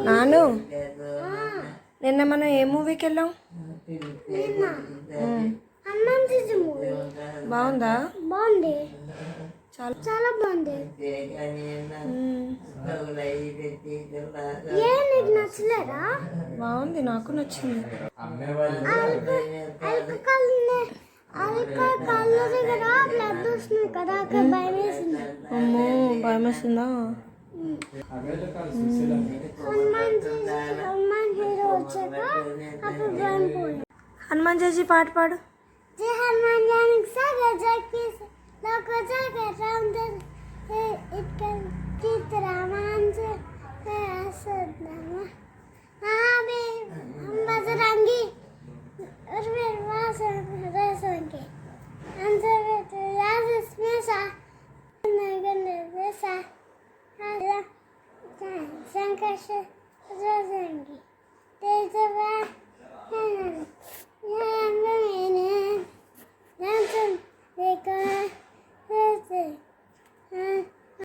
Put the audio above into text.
నాను నిన్న మనం ఏ మూవీకి వెళ్ళాం? బాగుందా? బాగుంది, చాలా చాలా బాగుంది. ఏ నీకు నచ్చలేదా? బాగుంది, నాకు నచ్చింది. కళ్ళు దగ్గర బ్లడ్ వస్తుంది కదా, అక్కడ భయం వేసింది. అమ్మో, భయం వేసిందా? హనుమాన్ హీరో వచ్చాక అప్పుడు భయం పోయింది. హనుమాన్ జీ పాట పాడు. जय हनुमान ज्ञान सागर जय की लोको जागे राम दर इतकन चित रामान से असद नामा महावीर बजरंगी और मेरे वास रसोंगे अंतर तो याद इसमें सा नगन वैसा हाला संकट रसोंगे